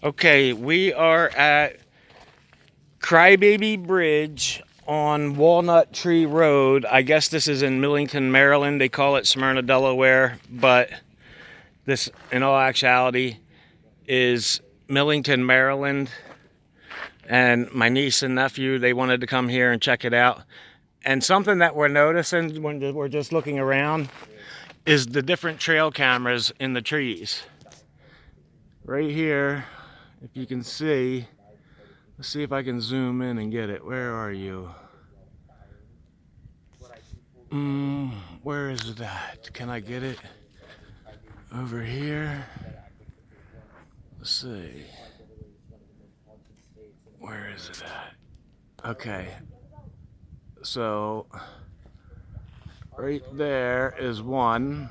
Okay, we are at Crybaby Bridge on Walnut Tree Road. I guess this is in Millington, Maryland. They call it Smyrna, Delaware, but this, in all actuality, is Millington, Maryland. And my niece and nephew, they wanted to come here and check it out. And something that we're noticing when we're just looking around is the different trail cameras in the trees. Right here, if you can see, let's see if I can zoom in and get it. Where are you? Where is that? Can I get it? Over here? Let's see. Where is it at? Okay. So, right there is one.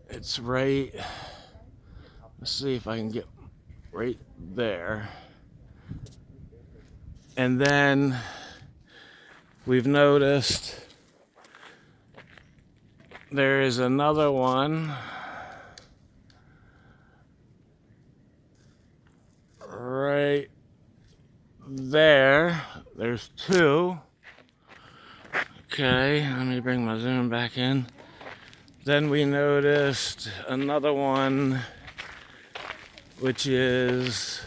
It's right, let's see if I can get right there. And then we've noticed there is another one right there. There's two. Okay, let me bring my zoom back in. Then we noticed another one, which is,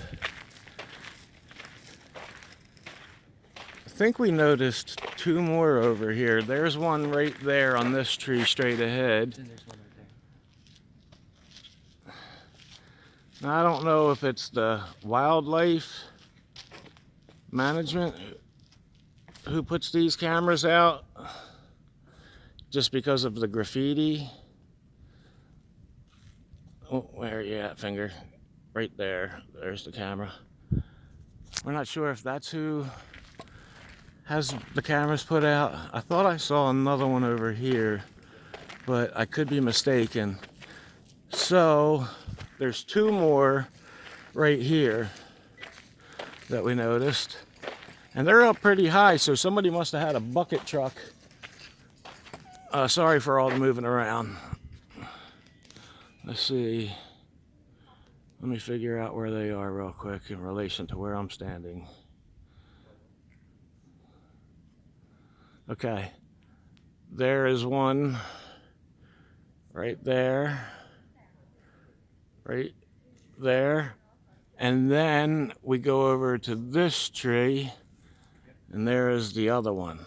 I think we noticed two more over here. There's one right there on this tree straight ahead. Now, I don't know if it's the wildlife management who puts these cameras out just because of the graffiti. Oh, where are you at, finger? Right there. There's the camera. We're not sure if that's who has the cameras put out. I thought I saw another one over here, but I could be mistaken. So there's two more right here that we noticed, and they're up pretty high, so somebody must have had a bucket truck. Sorry for all the moving around. Let's see. Let me figure out where they are real quick in relation to where I'm standing. Okay, there is one right there, right there, and then we go over to this tree, and there is the other one.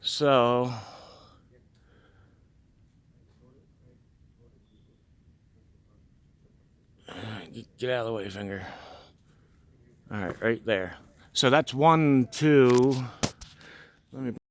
So, get out of the way, finger. All right, right there. So that's 1, 2. Let me